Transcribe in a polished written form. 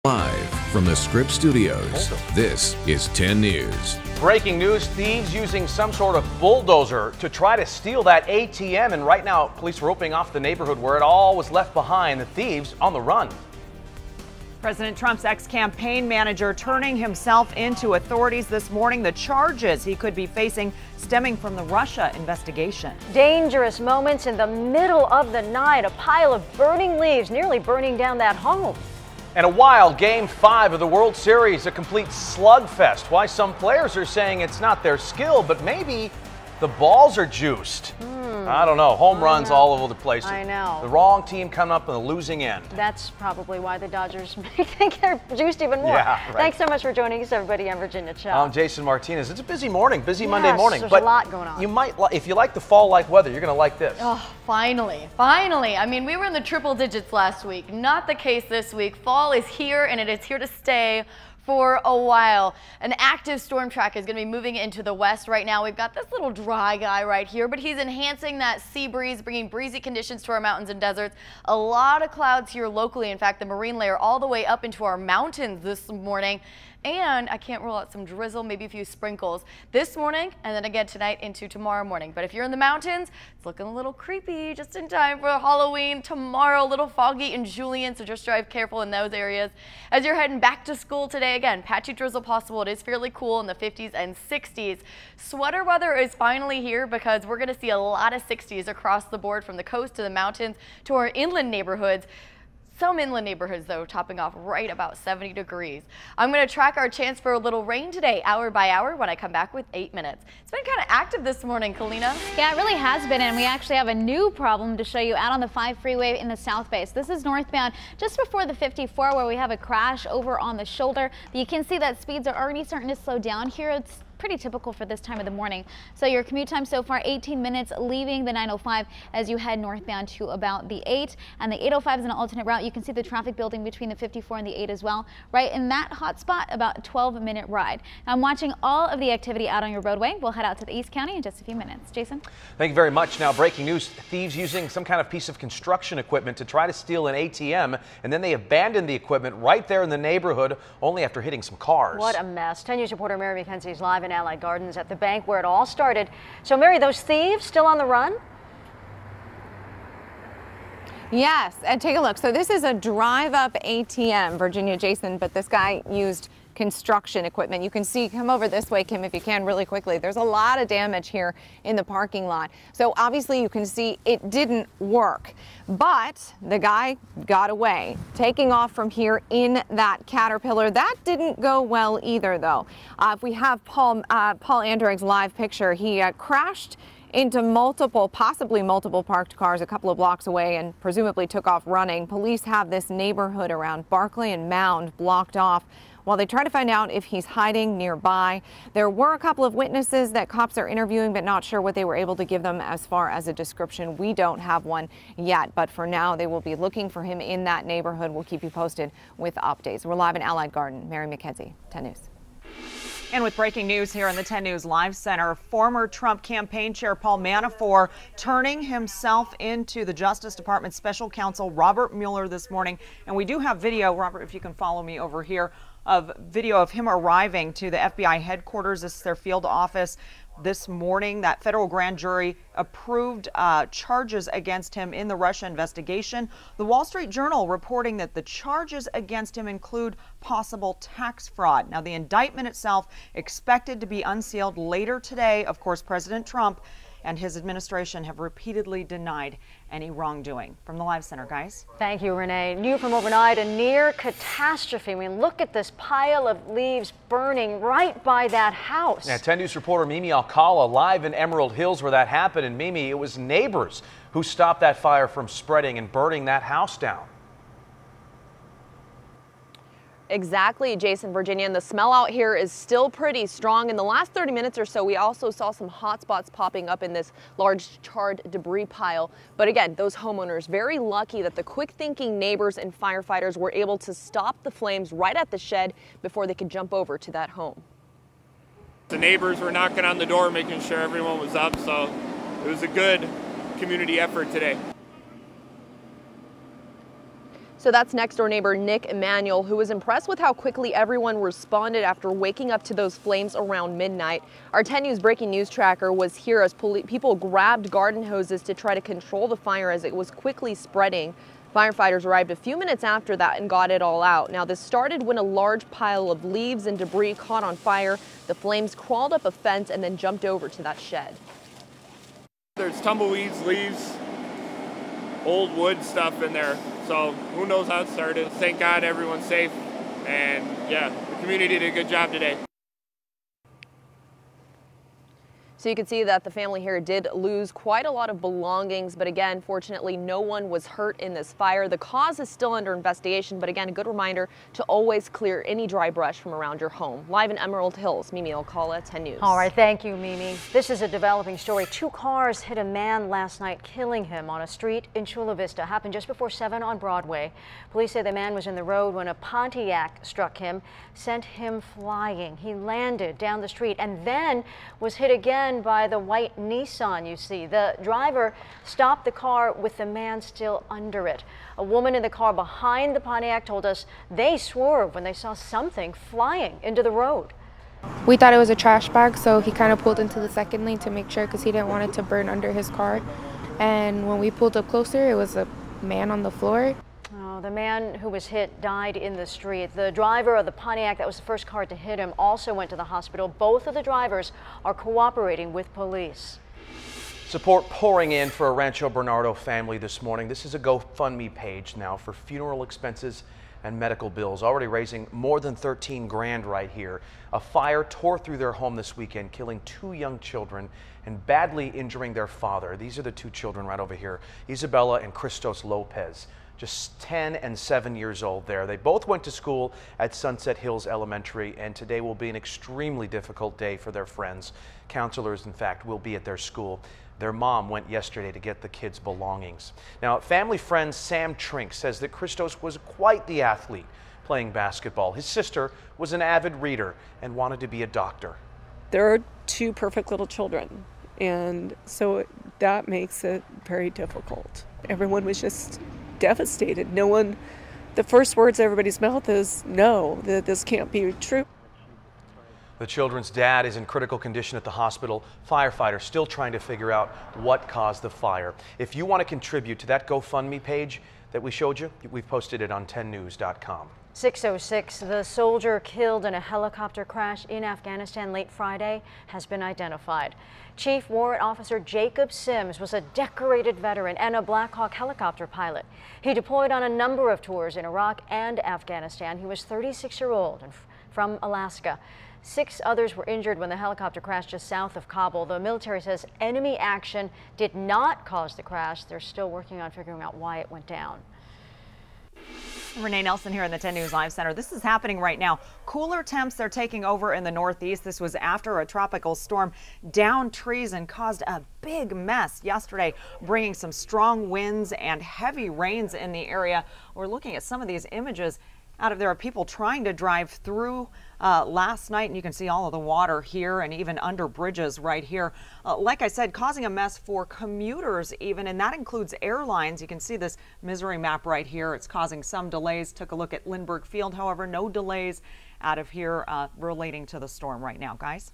Live from the Scripps Studios, this is 10 News. Breaking news, thieves using some sort of bulldozer to try to steal that ATM. And right now, police are roping off the neighborhood where it all was left behind. The thieves on the run. President Trump's ex-campaign manager turning himself into authorities this morning. The charges he could be facing stemming from the Russia investigation. Dangerous moments in the middle of the night. A pile of burning leaves nearly burning down that home. And a wild Game 5 of the World Series, a complete slugfest. Why some players are saying it's not their skill, but maybe the balls are juiced. I don't know. Home runs all over the place. I know. The wrong team coming up on the losing end. That's probably why the Dodgers may think they're juiced even more. Yeah, right. Thanks so much for joining us, everybody. I'm Virginia Cho. I'm Jason Martinez. It's a busy morning, Monday morning. There's a lot going on. You might, if you like the fall-like weather, you're going to like this. Oh, finally. I mean, we were in the triple digits last week. Not the case this week. Fall is here, and it is here to stay for a while. An active storm track is going to be moving into the west right now. We've got this little dry guy right here, but he's enhancing that sea breeze, bringing breezy conditions to our mountains and deserts. A lot of clouds here locally. In fact, the marine layer all the way up into our mountains this morning. And I can't rule out some drizzle, maybe a few sprinkles this morning and then again tonight into tomorrow morning. But if you're in the mountains, it's looking a little creepy just in time for Halloween. Tomorrow, a little foggy in Julian, so just drive careful in those areas. As you're heading back to school today, again, patchy drizzle possible. It is fairly cool in the 50s and 60s. Sweater weather is finally here because we're going to see a lot of 60s across the board from the coast to the mountains to our inland neighborhoods. Some inland neighborhoods, though, topping off right about 70 degrees. I'm going to track our chance for a little rain today, hour by hour, when I come back with 8 minutes. It's been kind of active this morning, Kalina. Yeah, it really has been, and we actually have a new problem to show you out on the 5 freeway in the South Bay. So this is northbound just before the 54 where we have a crash over on the shoulder. You can see that speeds are already starting to slow down here. It's pretty typical for this time of the morning. So your commute time so far, 18 minutes leaving the 905 as you head northbound to about the 8. And the 805 is an alternate route. You can see the traffic building between the 54 and the 8 as well. Right in that hot spot, about a 12-minute ride. Now, I'm watching all of the activity out on your roadway. We'll head out to the East County in just a few minutes. Jason? Thank you very much. Now, breaking news, thieves using some kind of piece of construction equipment to try to steal an ATM, and then they abandoned the equipment right there in the neighborhood only after hitting some cars. What a mess. 10 News reporter Mary McKenzie is live in Allied Gardens at the bank where it all started. So, Mary, those thieves still on the run? Yes, and take a look. So this is a drive-up ATM, Virginia, Jason, but this guy used construction equipment. You can see, come over this way, Kim, if you can, really quickly. There's a lot of damage here in the parking lot. So obviously you can see it didn't work, but the guy got away, taking off from here in that Caterpillar. That didn't go well either, though. If we have Paul Andreg's live picture, he crashed into possibly multiple parked cars a couple of blocks away and presumably took off running. Police have this neighborhood around Barclay and Mound blocked off while they try to find out if he's hiding nearby. There were a couple of witnesses that cops are interviewing, but not sure what they were able to give them as far as a description. We don't have one yet, but for now they will be looking for him in that neighborhood. We'll keep you posted with updates. We're live in Allied Garden. Mary McKenzie, 10 News. And with breaking news here in the 10 News Live Center, former Trump campaign chair Paul Manafort turning himself into the Justice Department special counsel Robert Mueller this morning. And we do have video, Robert, if you can follow me over here, of video of him arriving to the FBI headquarters. This is their field office this morning. That federal grand jury approved charges against him in the Russia investigation. The Wall Street Journal reporting that the charges against him include possible tax fraud. Now, the indictment itself expected to be unsealed later today. Of course, President Trump and his administration have repeatedly denied any wrongdoing. From the Live Center, guys. Thank you, Renee. New from overnight, a near catastrophe. I mean, look at this pile of leaves burning right by that house. Yeah, 10 News reporter Mimi Alcala live in Emerald Hills where that happened. And Mimi, it was neighbors who stopped that fire from spreading and burning that house down. Exactly, Jason, Virginia, and the smell out here is still pretty strong. In the last 30 minutes or so, we also saw some hot spots popping up in this large charred debris pile. But again, those homeowners very lucky that the quick-thinking neighbors and firefighters were able to stop the flames right at the shed before they could jump over to that home. The neighbors were knocking on the door, making sure everyone was up, so it was a good community effort today. So that's next door neighbor Nick Emanuel, who was impressed with how quickly everyone responded after waking up to those flames around midnight. Our 10 News breaking news tracker was here as people grabbed garden hoses to try to control the fire as it was quickly spreading. Firefighters arrived a few minutes after that and got it all out. Now, this started when a large pile of leaves and debris caught on fire. The flames crawled up a fence and then jumped over to that shed. There's tumbleweeds, leaves, old wood stuff in there. So who knows how it started. Thank God everyone's safe. And yeah, the community did a good job today. So you can see that the family here did lose quite a lot of belongings, but again, fortunately, no one was hurt in this fire. The cause is still under investigation, but again, a good reminder to always clear any dry brush from around your home. Live in Emerald Hills, Mimi Alcala, 10 News. All right, thank you, Mimi. This is a developing story. 2 cars hit a man last night, killing him on a street in Chula Vista. Happened just before 7 on Broadway. Police say the man was in the road when a Pontiac struck him, sent him flying. He landed down the street and then was hit again by the white Nissan you see. The driver stopped the car with the man still under it. A woman in the car behind the Pontiac told us they swerved when they saw something flying into the road. We thought it was a trash bag, so he kind of pulled into the second lane to make sure because he didn't want it to burn under his car. And when we pulled up closer, it was a man on the floor. Oh, the man who was hit died in the street. The driver of the Pontiac that was the first car to hit him also went to the hospital. Both of the drivers are cooperating with police. Support pouring in for a Rancho Bernardo family this morning. This is a GoFundMe page now for funeral expenses and medical bills, already raising more than 13 grand right here. A fire tore through their home this weekend, killing 2 young children and badly injuring their father. These are the 2 children right over here, Isabella and Christos Lopez. Just 10 and 7 years old there. They both went to school at Sunset Hills Elementary, and today will be an extremely difficult day for their friends. Counselors, in fact, will be at their school. Their mom went yesterday to get the kids' belongings. Now, family friend Sam Trink says that Christos was quite the athlete playing basketball. His sister was an avid reader and wanted to be a doctor. There are 2 perfect little children, and so that makes it very difficult. Everyone was just devastated. No one, the first words out of everybody's mouth is no, that this can't be true. The children's dad is in critical condition at the hospital. Firefighters still trying to figure out what caused the fire. If you want to contribute to that GoFundMe page that we showed you, we've posted it on 10news.com. 6:06, the soldier killed in a helicopter crash in Afghanistan late Friday has been identified. Chief Warrant Officer Jacob Sims was a decorated veteran and a Black Hawk helicopter pilot. He deployed on a number of tours in Iraq and Afghanistan. He was 36-year-old and from Alaska. 6 others were injured when the helicopter crashed just south of Kabul. The military says enemy action did not cause the crash. They're still working on figuring out why it went down. Renee Nelson here in the 10 News Live Center. This is happening right now. Cooler temps, they're taking over in the Northeast. This was after a tropical storm downed trees and caused a big mess yesterday, bringing some strong winds and heavy rains in the area. We're looking at some of these images out of there of people trying to drive through last night, and you can see all of the water here and even under bridges right here. Like I said, causing a mess for commuters even, and that includes airlines. You can see this misery map right here. It's causing some delays. Took a look at Lindbergh Field, however, no delays out of here relating to the storm right now, guys.